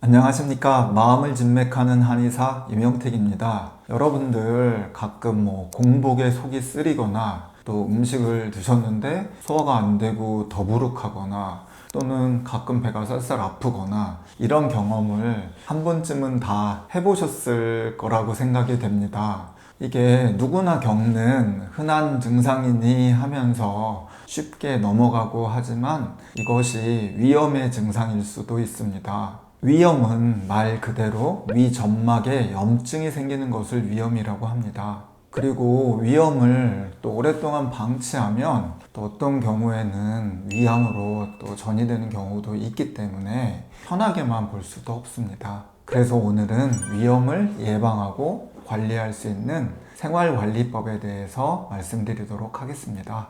안녕하십니까. 마음을 진맥하는 한의사 임영택입니다. 여러분들 가끔 공복에 속이 쓰리거나 또 음식을 드셨는데 소화가 안 되고 더부룩하거나 또는 가끔 배가 쌀쌀 아프거나 이런 경험을 한 번쯤은 다 해보셨을 거라고 생각이 됩니다. 이게 누구나 겪는 흔한 증상이니 하면서 쉽게 넘어가고 하지만 이것이 위염의 증상일 수도 있습니다. 위염은 말 그대로 위 점막에 염증이 생기는 것을 위염이라고 합니다. 그리고 위염을 또 오랫동안 방치하면 또 어떤 경우에는 위암으로 또 전이되는 경우도 있기 때문에 편하게만 볼 수도 없습니다. 그래서 오늘은 위염을 예방하고 관리할 수 있는 생활관리법에 대해서 말씀드리도록 하겠습니다.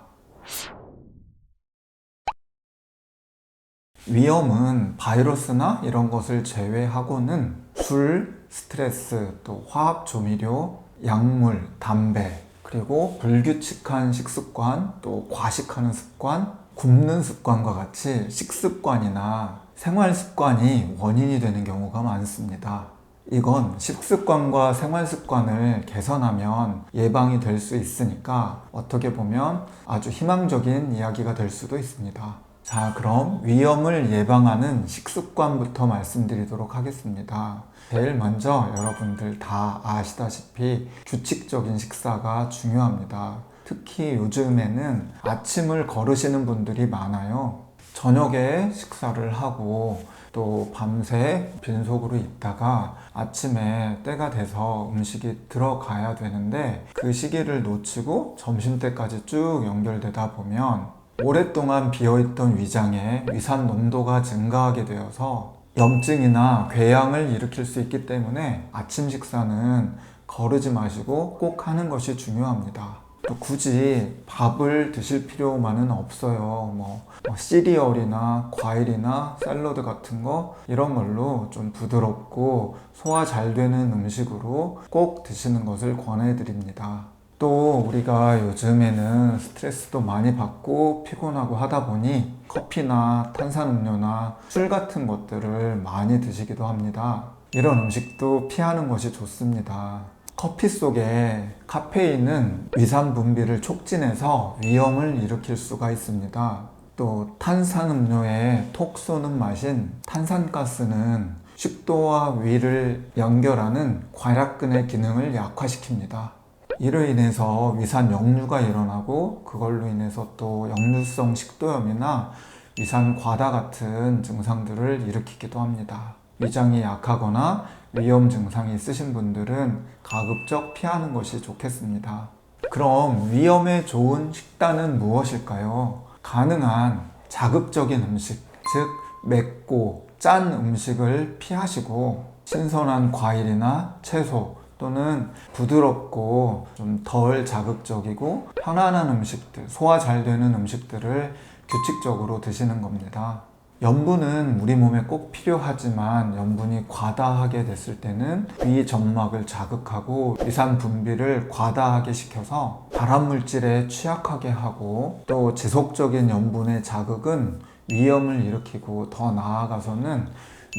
위염은 바이러스나 이런 것을 제외하고는 술, 스트레스, 또 화학 조미료, 약물, 담배, 그리고 불규칙한 식습관, 또 과식하는 습관, 굶는 습관과 같이 식습관이나 생활 습관이 원인이 되는 경우가 많습니다. 이건 식습관과 생활 습관을 개선하면 예방이 될 수 있으니까 어떻게 보면 아주 희망적인 이야기가 될 수도 있습니다. 자, 그럼 위염을 예방하는 식습관부터 말씀드리도록 하겠습니다. 제일 먼저 여러분들 다 아시다시피 규칙적인 식사가 중요합니다. 특히 요즘에는 아침을 거르시는 분들이 많아요. 저녁에 식사를 하고 또 밤새 빈속으로 있다가 아침에 때가 돼서 음식이 들어가야 되는데 그 시기를 놓치고 점심때까지 쭉 연결되다 보면 오랫동안 비어있던 위장에 위산 농도가 증가하게 되어서 염증이나 궤양을 일으킬 수 있기 때문에 아침 식사는 거르지 마시고 꼭 하는 것이 중요합니다. 또 굳이 밥을 드실 필요만은 없어요. 시리얼이나 과일이나 샐러드 같은 거 이런 걸로 좀 부드럽고 소화 잘 되는 음식으로 꼭 드시는 것을 권해드립니다. 또 우리가 요즘에는 스트레스도 많이 받고 피곤하고 하다 보니 커피나 탄산음료나 술 같은 것들을 많이 드시기도 합니다. 이런 음식도 피하는 것이 좋습니다. 커피 속에 카페인은 위산 분비를 촉진해서 위염을 일으킬 수가 있습니다. 또 탄산음료에 톡 쏘는 맛인 탄산가스는 식도와 위를 연결하는 괄약근의 기능을 약화시킵니다. 이로 인해서 위산 역류가 일어나고 그걸로 인해서 또 역류성 식도염이나 위산 과다 같은 증상들을 일으키기도 합니다. 위장이 약하거나 위염 증상이 있으신 분들은 가급적 피하는 것이 좋겠습니다. 그럼 위염에 좋은 식단은 무엇일까요? 가능한 자극적인 음식, 즉 맵고 짠 음식을 피하시고 신선한 과일이나 채소 또는 부드럽고 좀 덜 자극적이고 편안한 음식들, 소화 잘 되는 음식들을 규칙적으로 드시는 겁니다. 염분은 우리 몸에 꼭 필요하지만 염분이 과다하게 됐을 때는 위 점막을 자극하고 위산 분비를 과다하게 시켜서 발암물질에 취약하게 하고 또 지속적인 염분의 자극은 위염을 일으키고 더 나아가서는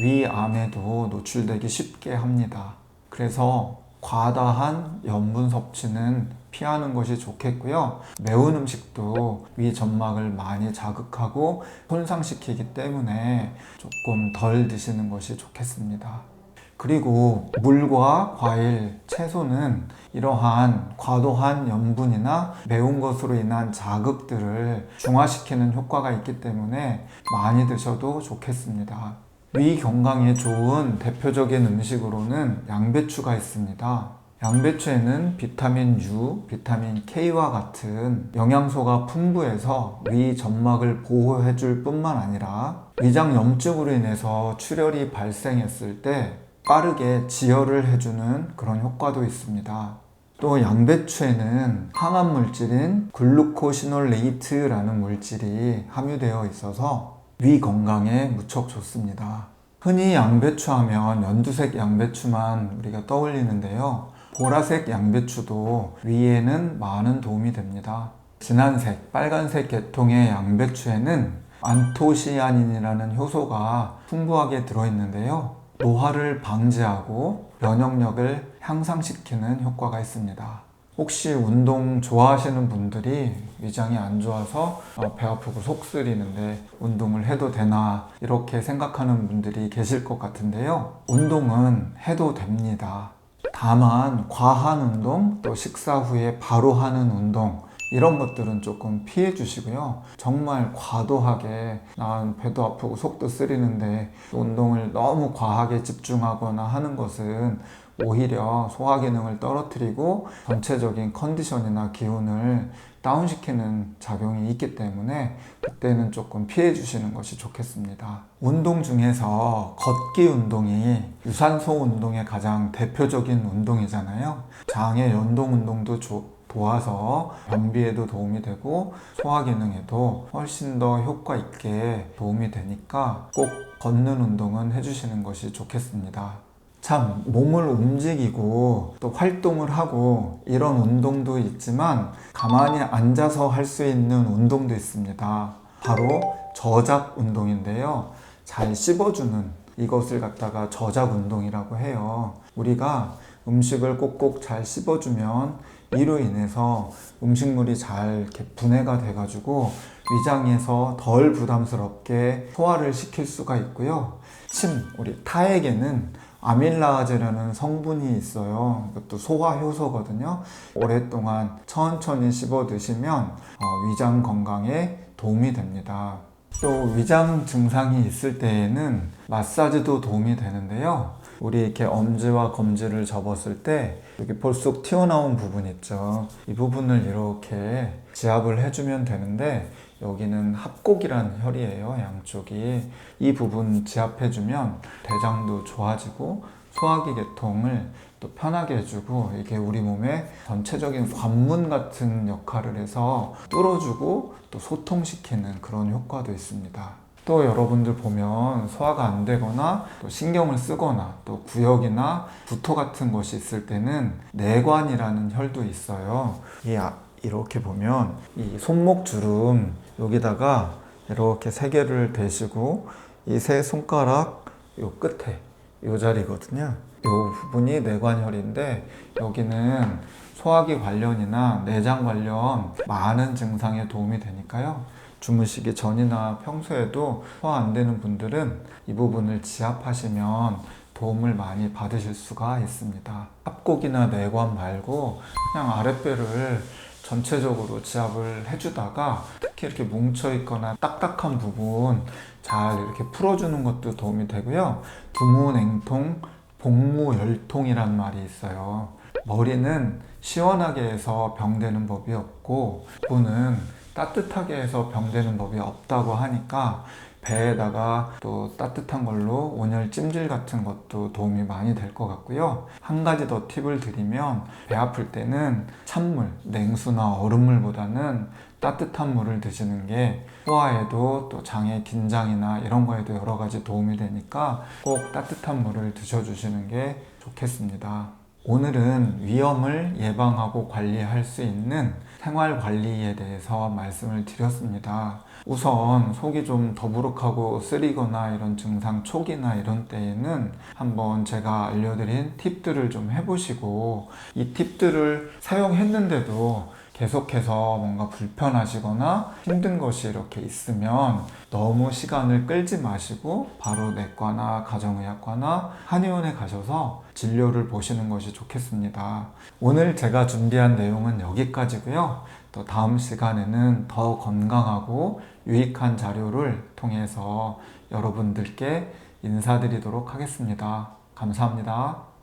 위암에도 노출되기 쉽게 합니다. 그래서 과다한 염분 섭취는 피하는 것이 좋겠고요. 매운 음식도 위 점막을 많이 자극하고 손상시키기 때문에 조금 덜 드시는 것이 좋겠습니다. 그리고 물과 과일, 채소는 이러한 과도한 염분이나 매운 것으로 인한 자극들을 중화시키는 효과가 있기 때문에 많이 드셔도 좋겠습니다. 위 건강에 좋은 대표적인 음식으로는 양배추가 있습니다. 양배추에는 비타민 U, 비타민 K와 같은 영양소가 풍부해서 위 점막을 보호해줄 뿐만 아니라 위장 염증으로 인해서 출혈이 발생했을 때 빠르게 지혈을 해주는 그런 효과도 있습니다. 또 양배추에는 항암 물질인 글루코시놀레이트라는 물질이 함유되어 있어서 위 건강에 무척 좋습니다. 흔히 양배추 하면 연두색 양배추만 우리가 떠올리는데요. 보라색 양배추도 위에는 많은 도움이 됩니다. 진한색, 빨간색 계통의 양배추에는 안토시아닌이라는 효소가 풍부하게 들어있는데요. 노화를 방지하고 면역력을 향상시키는 효과가 있습니다. 혹시 운동 좋아하시는 분들이 위장이 안 좋아서 배 아프고 속 쓰리는데 운동을 해도 되나 이렇게 생각하는 분들이 계실 것 같은데요. 운동은 해도 됩니다. 다만 과한 운동, 또 식사 후에 바로 하는 운동 이런 것들은 조금 피해 주시고요. 정말 과도하게 난 배도 아프고 속도 쓰리는데 운동을 너무 과하게 집중하거나 하는 것은 오히려 소화 기능을 떨어뜨리고 전체적인 컨디션이나 기운을 다운시키는 작용이 있기 때문에 그때는 조금 피해 주시는 것이 좋겠습니다. 운동 중에서 걷기 운동이 유산소 운동의 가장 대표적인 운동이잖아요. 장의 연동 운동도 도와서 변비에도 도움이 되고 소화 기능에도 훨씬 더 효과 있게 도움이 되니까 꼭 걷는 운동은 해주시는 것이 좋겠습니다. 참 몸을 움직이고 또 활동을 하고 이런 운동도 있지만 가만히 앉아서 할 수 있는 운동도 있습니다. 바로 저작 운동인데요. 잘 씹어주는 이것을 갖다가 저작 운동이라고 해요. 우리가 음식을 꼭꼭 잘 씹어주면 이로 인해서 음식물이 잘 이렇게 분해가 돼가지고 위장에서 덜 부담스럽게 소화를 시킬 수가 있고요. 우리 타액에는 아밀라아제라는 성분이 있어요. 이것도 소화 효소거든요. 오랫동안 천천히 씹어 드시면 위장 건강에 도움이 됩니다. 또 위장 증상이 있을 때에는 마사지도 도움이 되는데요. 우리 이렇게 엄지와 검지를 접었을 때 여기 볼속 튀어나온 부분 있죠. 이 부분을 이렇게 지압을 해주면 되는데 여기는 합곡이라는 혈이에요. 양쪽이. 이 부분 지압해주면 대장도 좋아지고 소화기 계통을 또 편하게 해주고 이게 우리 몸의 전체적인 관문 같은 역할을 해서 뚫어주고 또 소통시키는 그런 효과도 있습니다. 또 여러분들 보면 소화가 안 되거나 또 신경을 쓰거나 또 구역이나 구토 같은 것이 있을 때는 내관이라는 혈도 있어요. 이렇게 보면 이 손목주름 여기다가 이렇게 세 개를 대시고 이 세 손가락 요 끝에 요 자리거든요. 요 부분이 내관혈인데 여기는 소화기 관련이나 내장 관련 많은 증상에 도움이 되니까요. 주무시기 전이나 평소에도 소화 안 되는 분들은 이 부분을 지압하시면 도움을 많이 받으실 수가 있습니다. 합곡이나 내관 말고 그냥 아랫배를 전체적으로 지압을 해주다가 특히 이렇게 뭉쳐있거나 딱딱한 부분 잘 이렇게 풀어주는 것도 도움이 되고요. 두무냉통, 복무열통이란 말이 있어요. 머리는 시원하게 해서 병되는 법이 없고 손은 따뜻하게 해서 병되는 법이 없다고 하니까 배에다가 또 따뜻한 걸로 온열 찜질 같은 것도 도움이 많이 될 것 같고요. 한 가지 더 팁을 드리면 배 아플 때는 찬물, 냉수나 얼음물보다는 따뜻한 물을 드시는 게 소화에도 또 장의 긴장이나 이런 거에도 여러 가지 도움이 되니까 꼭 따뜻한 물을 드셔주시는 게 좋겠습니다. 오늘은 위험을 예방하고 관리할 수 있는 생활 관리에 대해서 말씀을 드렸습니다. 우선 속이 좀 더부룩하고 쓰리거나 이런 증상 초기나 이런 때에는 한번 제가 알려드린 팁들을 좀 해보시고 이 팁들을 사용했는데도 계속해서 뭔가 불편하시거나 힘든 것이 이렇게 있으면 너무 시간을 끌지 마시고 바로 내과나 가정의학과나 한의원에 가셔서 진료를 보시는 것이 좋겠습니다. 오늘 제가 준비한 내용은 여기까지고요. 또 다음 시간에는 더 건강하고 유익한 자료를 통해서 여러분들께 인사드리도록 하겠습니다. 감사합니다.